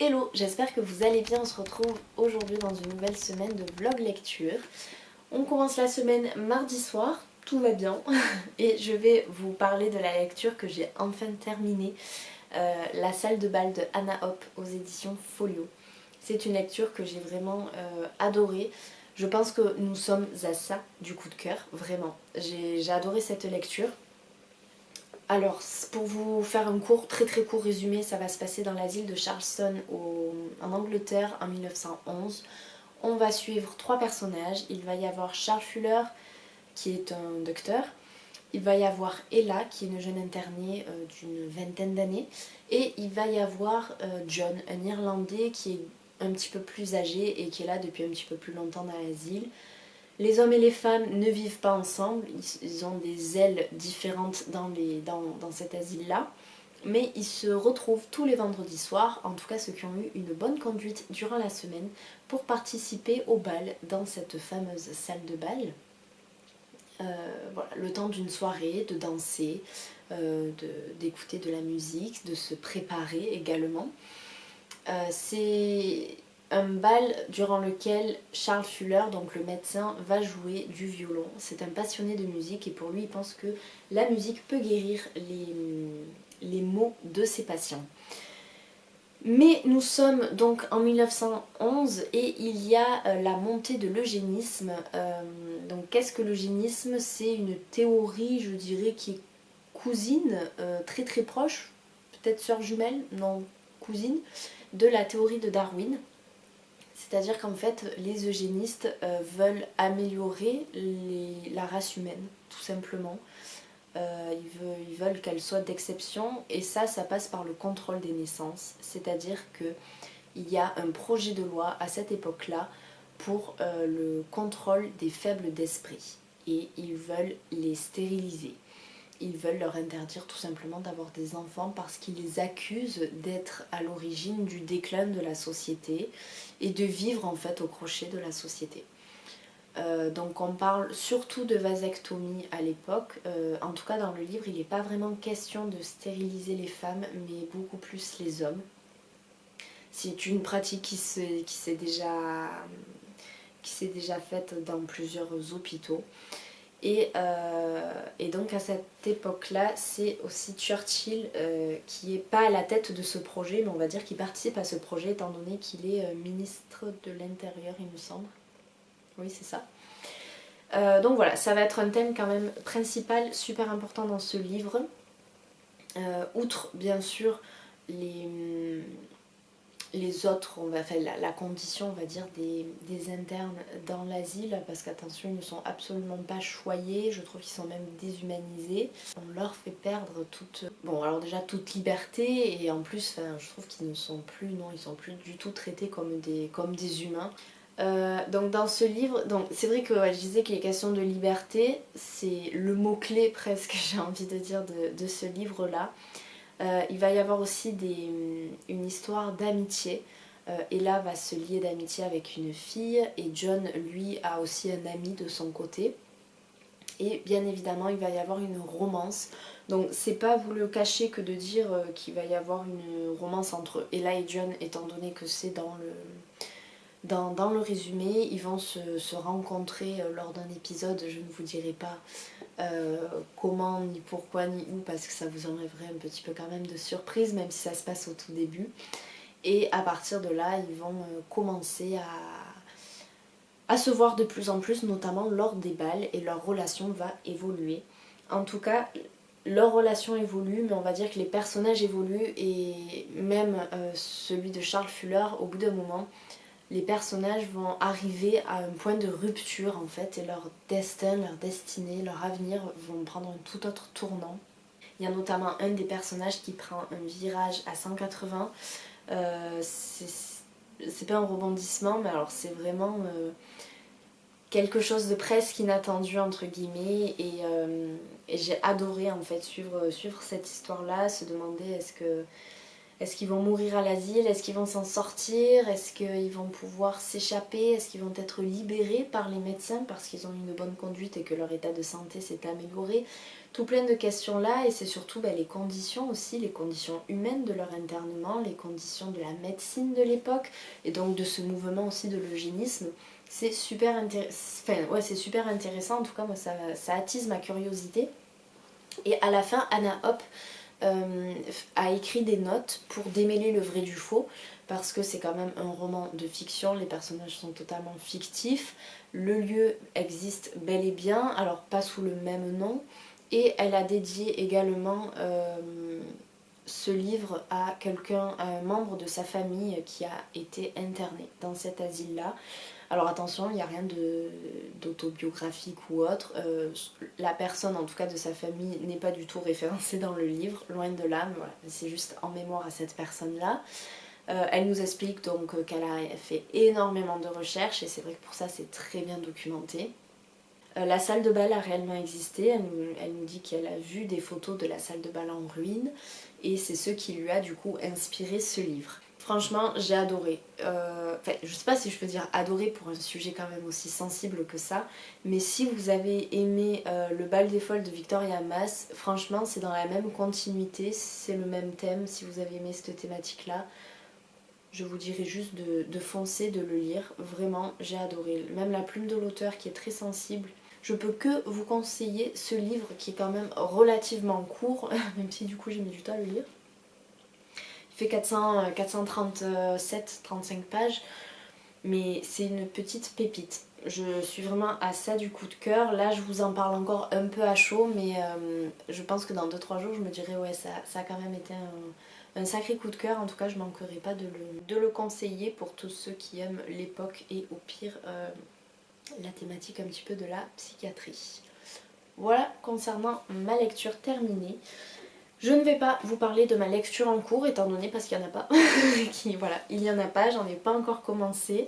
Hello, j'espère que vous allez bien, on se retrouve aujourd'hui dans une nouvelle semaine de vlog lecture. On commence la semaine mardi soir, tout va bien, et je vais vous parler de la lecture que j'ai enfin terminée, La salle de bal de Anna Hope aux éditions Folio. C'est une lecture que j'ai vraiment adorée. Je pense que nous sommes à ça du coup de cœur, vraiment. J'ai adoré cette lecture. Alors, pour vous faire un très court résumé, ça va se passer dans l'asile de Charleston en Angleterre en 1911. On va suivre trois personnages. Il va y avoir Charles Fuller, qui est un docteur. Il va y avoir Ella, qui est une jeune internée d'une vingtaine d'années. Et il va y avoir John, un Irlandais qui est un petit peu plus âgé et qui est là depuis un petit peu plus longtemps dans l'asile. Les hommes et les femmes ne vivent pas ensemble, ils ont des ailes différentes dans cet asile-là, mais ils se retrouvent tous les vendredis soirs, en tout cas ceux qui ont eu une bonne conduite durant la semaine, pour participer au bal dans cette fameuse salle de bal. Voilà, le temps d'une soirée, de danser, d'écouter de la musique, de se préparer également. C'est un bal durant lequel Charles Fuller, donc le médecin, va jouer du violon. C'est un passionné de musique et pour lui, il pense que la musique peut guérir les maux de ses patients. Mais nous sommes donc en 1911 et il y a la montée de l'eugénisme. Donc qu'est-ce que l'eugénisme? C'est une théorie, je dirais, qui est cousine, très proche, peut-être sœur jumelle, non, cousine, de la théorie de Darwin. C'est-à-dire qu'en fait, les eugénistes veulent améliorer la race humaine, tout simplement. Ils veulent qu'elle soit d'exception et ça passe par le contrôle des naissances. C'est-à-dire qu'il y a un projet de loi à cette époque-là pour le contrôle des faibles d'esprit. Et ils veulent les stériliser. Ils veulent leur interdire tout simplement d'avoir des enfants parce qu'ils les accusent d'être à l'origine du déclin de la société et de vivre en fait au crochet de la société. Donc on parle surtout de vasectomie à l'époque. En tout cas dans le livre il n'est pas vraiment question de stériliser les femmes mais beaucoup plus les hommes. C'est une pratique qui s'est déjà faite dans plusieurs hôpitaux. Et donc à cette époque-là, c'est aussi Churchill qui n'est pas à la tête de ce projet, mais on va dire qu'il participe à ce projet étant donné qu'il est ministre de l'Intérieur, il me semble. Oui, c'est ça. Donc voilà, ça va être un thème quand même principal, super important dans ce livre. Outre bien sûr les autres, la condition on va dire des internes dans l'asile, parce qu'attention ils ne sont absolument pas choyés, je trouve qu'ils sont même déshumanisés. On leur fait perdre toute liberté et en plus je trouve qu'ils ne sont plus, non, ils sont plus du tout traités comme des humains. Donc dans ce livre, c'est vrai que je disais qu'il est question de liberté, c'est le mot-clé presque j'ai envie de dire de ce livre-là. Il va y avoir aussi une histoire d'amitié. Ella va se lier d'amitié avec une fille et John, lui, a aussi un ami de son côté. Et bien évidemment, il va y avoir une romance. Donc c'est pas vous le cacher que de dire qu'il va y avoir une romance entre Ella et John, étant donné que c'est dans le résumé. Ils vont se rencontrer lors d'un épisode, je ne vous dirai pas comment, ni pourquoi, ni où, parce que ça vous enlèverait un petit peu quand même de surprise, même si ça se passe au tout début. Et à partir de là, ils vont commencer à se voir de plus en plus, notamment lors des bals, et leur relation va évoluer. En tout cas, leur relation évolue, mais on va dire que les personnages évoluent, et même celui de Charles Fuller, au bout d'un moment, les personnages vont arriver à un point de rupture en fait et leur destin, leur destinée, leur avenir vont prendre un tout autre tournant. Il y a notamment un des personnages qui prend un virage à 180. C'est pas un rebondissement, mais alors c'est vraiment quelque chose de presque inattendu entre guillemets et j'ai adoré en fait suivre cette histoire là, se demander Est-ce qu'ils vont mourir à l'asile? Est-ce qu'ils vont s'en sortir? Est-ce qu'ils vont pouvoir s'échapper? Est-ce qu'ils vont être libérés par les médecins parce qu'ils ont une bonne conduite et que leur état de santé s'est amélioré? Tout plein de questions là, et c'est surtout les conditions aussi, les conditions humaines de leur internement, les conditions de la médecine de l'époque, et donc de ce mouvement aussi de l'eugénisme. C'est super, c'est super intéressant, en tout cas moi ça attise ma curiosité. Et à la fin, Anna Hope a écrit des notes pour démêler le vrai du faux, parce que c'est quand même un roman de fiction, les personnages sont totalement fictifs, le lieu existe bel et bien, alors pas sous le même nom, et elle a dédié également ce livre à quelqu'un, à un membre de sa famille qui a été interné dans cet asile-là. Alors attention, il n'y a rien d'autobiographique ou autre. La personne, en tout cas de sa famille, n'est pas du tout référencée dans le livre, loin de là, mais voilà, c'est juste en mémoire à cette personne-là. Elle nous explique donc qu'elle a fait énormément de recherches, et c'est vrai que pour ça c'est très bien documenté. La salle de bal a réellement existé, elle nous dit qu'elle a vu des photos de la salle de bal en ruine, et c'est ce qui lui a du coup inspiré ce livre. Franchement, j'ai adoré. Je sais pas si je peux dire adoré pour un sujet quand même aussi sensible que ça, mais si vous avez aimé le bal des folles de Victoria Mass, franchement c'est dans la même continuité, c'est le même thème. Si vous avez aimé cette thématique-là, je vous dirais juste de foncer, de le lire. Vraiment, j'ai adoré. Même la plume de l'auteur qui est très sensible. Je peux que vous conseiller ce livre qui est quand même relativement court, même si du coup j'ai mis du temps à le lire. Il fait 437-35 pages, mais c'est une petite pépite. Je suis vraiment à ça du coup de cœur. Là je vous en parle encore un peu à chaud, mais je pense que dans 2-3 jours je me dirais ouais ça a quand même été un sacré coup de cœur. En tout cas je manquerai pas de le conseiller pour tous ceux qui aiment l'époque et au pire la thématique un petit peu de la psychiatrie. Voilà concernant ma lecture terminée. Je ne vais pas vous parler de ma lecture en cours étant donné parce qu'il n'y en a pas. Voilà, il n'y en a pas, j'en ai pas encore commencé.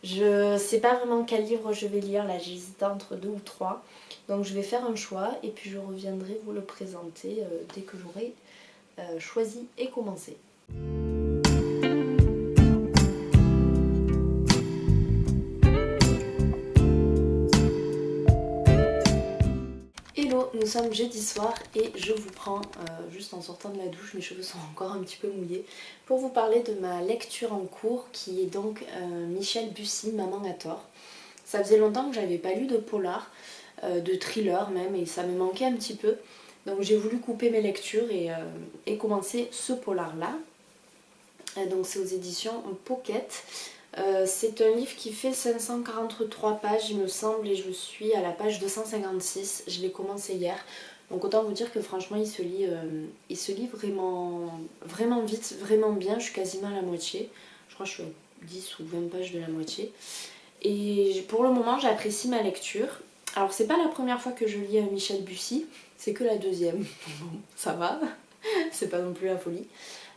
Je sais pas vraiment quel livre je vais lire, là j'hésite entre 2 ou 3. Donc je vais faire un choix et puis je reviendrai vous le présenter dès que j'aurai choisi et commencé. Hello, nous sommes jeudi soir et je vous prends, juste en sortant de la douche, mes cheveux sont encore un petit peu mouillés, pour vous parler de ma lecture en cours qui est donc Michel Bussy, Maman a tort. Ça faisait longtemps que j'avais pas lu de polar, de thriller même, et ça me manquait un petit peu. Donc j'ai voulu couper mes lectures et commencer ce polar-là. Donc c'est aux éditions Pocket. C'est un livre qui fait 543 pages il me semble, et je suis à la page 256, je l'ai commencé hier. Donc autant vous dire que franchement il se lit vraiment, vraiment vite, vraiment bien. Je suis quasiment à la moitié, je crois que je suis à 10 ou 20 pages de la moitié. Et pour le moment j'apprécie ma lecture. Alors c'est pas la première fois que je lis Michel Bussy, c'est que la deuxième, ça va, c'est pas non plus la folie.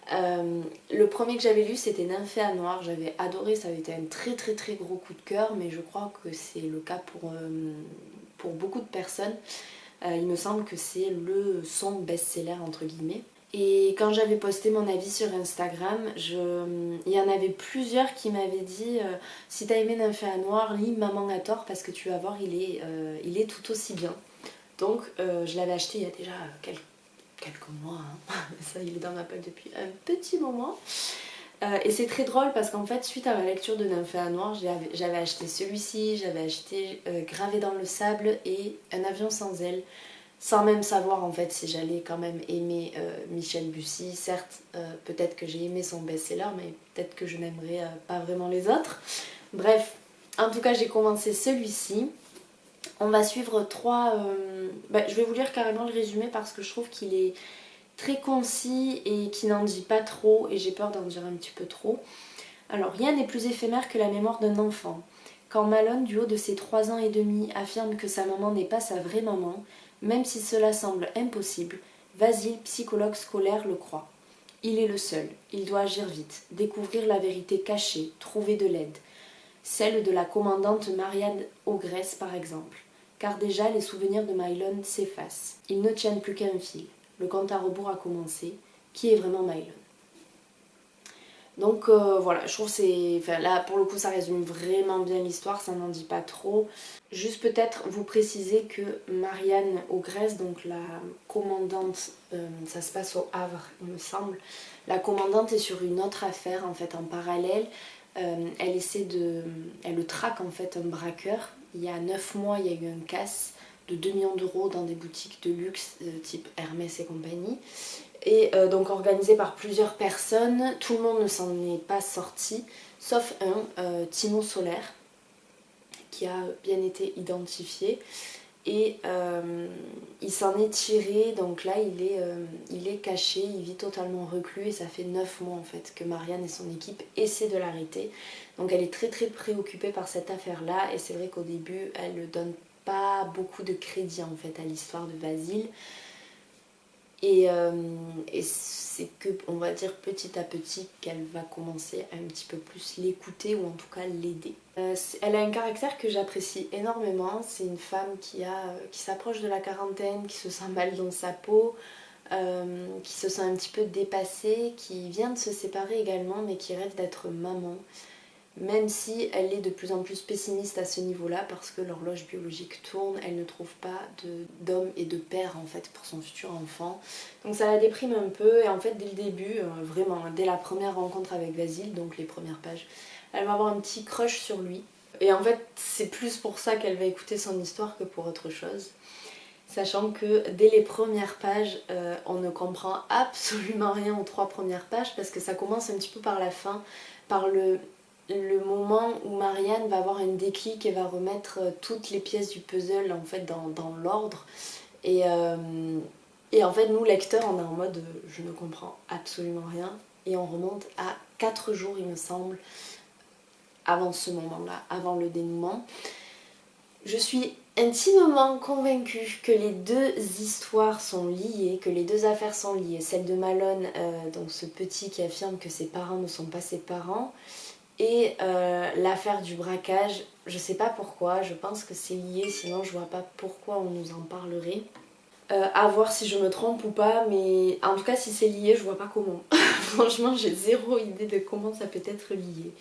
Le premier que j'avais lu c'était Nymphéa Noir, j'avais adoré, ça avait été un très gros coup de cœur, mais je crois que c'est le cas pour beaucoup de personnes. Il me semble que c'est son best-seller entre guillemets. Et quand j'avais posté mon avis sur Instagram, il y en avait plusieurs qui m'avaient dit si t'as aimé Nymphéa Noir, lis Maman a tort parce que tu vas voir, il est tout aussi bien. Donc je l'avais acheté il y a déjà quelques mois, hein. Ça il est dans ma poche depuis un petit moment. Et c'est très drôle parce qu'en fait suite à ma lecture de Nymphéa Noir, j'avais acheté celui-ci, j'avais acheté Gravé dans le sable et Un avion sans ailes, sans même savoir en fait si j'allais quand même aimer Michel Bussy. Certes, peut-être que j'ai aimé son best-seller, mais peut-être que je n'aimerais pas vraiment les autres. Bref, en tout cas j'ai commencé celui-ci. On va suivre je vais vous lire carrément le résumé parce que je trouve qu'il est très concis et qui n'en dit pas trop, et j'ai peur d'en dire un petit peu trop. Alors, rien n'est plus éphémère que la mémoire d'un enfant. Quand Malone, du haut de ses 3 ans et demi, affirme que sa maman n'est pas sa vraie maman, même si cela semble impossible, Vasile, psychologue scolaire, le croit. Il est le seul, il doit agir vite, découvrir la vérité cachée, trouver de l'aide. Celle de la commandante Marianne Ogresse par exemple. Car déjà les souvenirs de Mylone s'effacent. Ils ne tiennent plus qu'à un fil. Le compte à rebours a commencé. Qui est vraiment Mylone ? Donc voilà, je trouve c'est... Enfin là pour le coup ça résume vraiment bien l'histoire, ça n'en dit pas trop. Juste peut-être vous préciser que Marianne Ogresse, donc la commandante, ça se passe au Havre il me semble, la commandante est sur une autre affaire en fait en parallèle. Elle le traque en fait un braqueur. Il y a 9 mois il y a eu un casse de 2 millions d'euros dans des boutiques de luxe type Hermès et compagnie. Et donc organisé par plusieurs personnes, tout le monde ne s'en est pas sorti, sauf Timo Solaire, qui a bien été identifié. Et il s'en est tiré, donc là il est caché, il vit totalement reclus et ça fait 9 mois en fait que Marianne et son équipe essaient de l'arrêter. Donc elle est très très préoccupée par cette affaire là et c'est vrai qu'au début elle ne donne pas beaucoup de crédit en fait à l'histoire de Vasile. Et c'est que, on va dire petit à petit, qu'elle va commencer à un petit peu plus l'écouter ou en tout cas l'aider. Elle a un caractère que j'apprécie énormément. C'est une femme qui s'approche de la quarantaine, qui se sent mal dans sa peau, qui se sent un petit peu dépassée, qui vient de se séparer également mais qui rêve d'être maman. Même si elle est de plus en plus pessimiste à ce niveau-là parce que l'horloge biologique tourne, elle ne trouve pas d'homme et de père en fait pour son futur enfant. Donc ça la déprime un peu et en fait dès le début, vraiment dès la première rencontre avec Vasile, donc les premières pages, elle va avoir un petit crush sur lui. Et en fait c'est plus pour ça qu'elle va écouter son histoire que pour autre chose. Sachant que dès les premières pages, on ne comprend absolument rien aux 3 premières pages parce que ça commence un petit peu par la fin, par le moment où Marianne va avoir un déclic et va remettre toutes les pièces du puzzle en fait dans l'ordre. Et en fait nous lecteurs on est en mode je ne comprends absolument rien et on remonte à 4 jours il me semble avant ce moment-là, avant le dénouement. Je suis intimement convaincue que les 2 histoires sont liées, que les 2 affaires sont liées. Celle de Malone, donc ce petit qui affirme que ses parents ne sont pas ses parents, et l'affaire du braquage, je sais pas pourquoi, je pense que c'est lié, sinon je vois pas pourquoi on nous en parlerait. À voir si je me trompe ou pas, mais en tout cas si c'est lié, je vois pas comment. Franchement, j'ai zéro idée de comment ça peut être lié.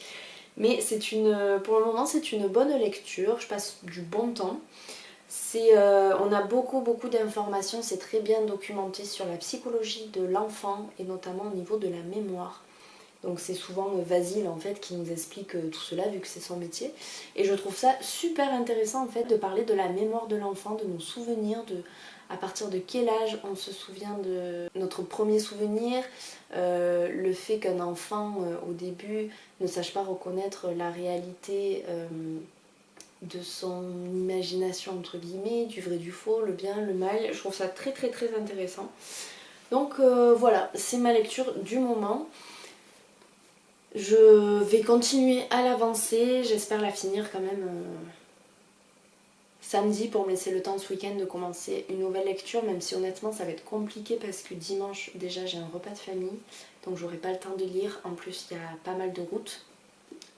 Mais pour le moment, c'est une bonne lecture, je passe du bon temps. On a beaucoup d'informations, c'est très bien documenté sur la psychologie de l'enfant et notamment au niveau de la mémoire. Donc c'est souvent Vasile en fait qui nous explique tout cela vu que c'est son métier. Et je trouve ça super intéressant en fait de parler de la mémoire de l'enfant, de nos souvenirs, de à partir de quel âge on se souvient de notre premier souvenir, le fait qu'un enfant au début ne sache pas reconnaître la réalité de son imagination entre guillemets, du vrai du faux, le bien, le mal. Je trouve ça très intéressant. Donc voilà, c'est ma lecture du moment. Je vais continuer à l'avancer, j'espère la finir quand même samedi pour me laisser le temps ce week-end de commencer une nouvelle lecture, même si honnêtement ça va être compliqué parce que dimanche déjà j'ai un repas de famille, donc j'aurai pas le temps de lire, en plus il y a pas mal de routes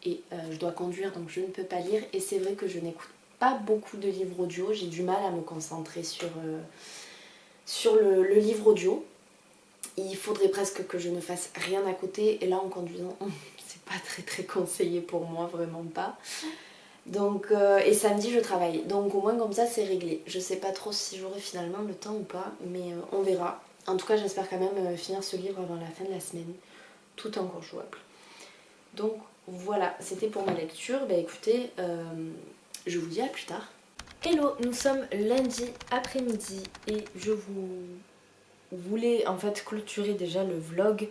et je dois conduire donc je ne peux pas lire et c'est vrai que je n'écoute pas beaucoup de livres audio, j'ai du mal à me concentrer sur le livre audio. Il faudrait presque que je ne fasse rien à côté et là en conduisant c'est pas très conseillé pour moi, vraiment pas. Donc et samedi je travaille, donc au moins comme ça c'est réglé. Je sais pas trop si j'aurai finalement le temps ou pas, mais on verra. En tout cas j'espère quand même finir ce livre avant la fin de la semaine, tout est encore jouable. Donc voilà, c'était pour ma lecture. Bah écoutez, je vous dis à plus tard. Hello, nous sommes lundi après-midi et je voulais en fait clôturer déjà le vlog.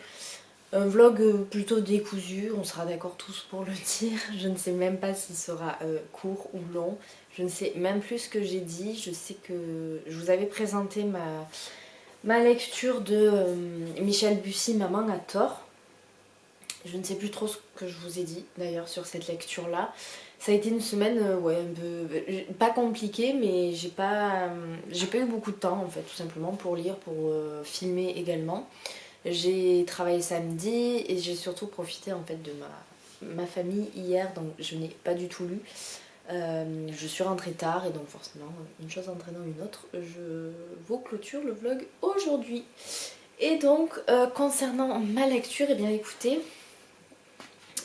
Un vlog plutôt décousu, on sera d'accord tous pour le dire. Je ne sais même pas s'il sera court ou long. Je ne sais même plus ce que j'ai dit. Je sais que je vous avais présenté ma lecture de Michel Bussy, Maman a tort. Je ne sais plus trop ce que je vous ai dit d'ailleurs sur cette lecture là. Ça a été une semaine ouais, un peu pas compliquée, mais j'ai pas eu beaucoup de temps en fait, tout simplement pour lire, pour filmer également. J'ai travaillé samedi et j'ai surtout profité en fait de ma famille hier, donc je n'ai pas du tout lu. Je suis rentrée tard et donc forcément une chose entraînant une autre, je vous clôture le vlog aujourd'hui. Et donc concernant ma lecture, et bien écoutez,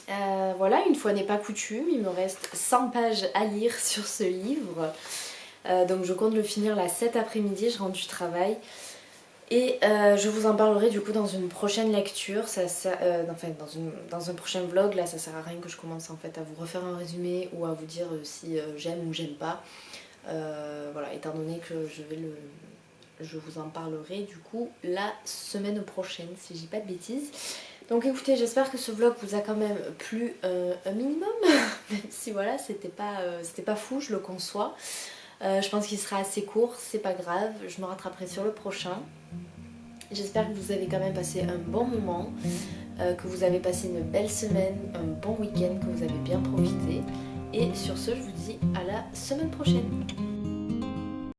Voilà, une fois n'est pas coutume, il me reste 100 pages à lire sur ce livre. Donc je compte le finir là cet après-midi, je rentre du travail. Et je vous en parlerai du coup dans une prochaine lecture, enfin dans un prochain vlog. Là ça sert à rien que je commence en fait à vous refaire un résumé ou à vous dire si j'aime ou j'aime pas. Voilà, étant donné que je vous en parlerai du coup la semaine prochaine si je dis pas de bêtises. Donc écoutez, j'espère que ce vlog vous a quand même plu un minimum, même si voilà c'était pas fou, je le conçois. Je pense qu'il sera assez court, c'est pas grave, je me rattraperai sur le prochain. J'espère que vous avez quand même passé un bon moment, que vous avez passé une belle semaine, un bon week-end, que vous avez bien profité. Et sur ce, je vous dis à la semaine prochaine.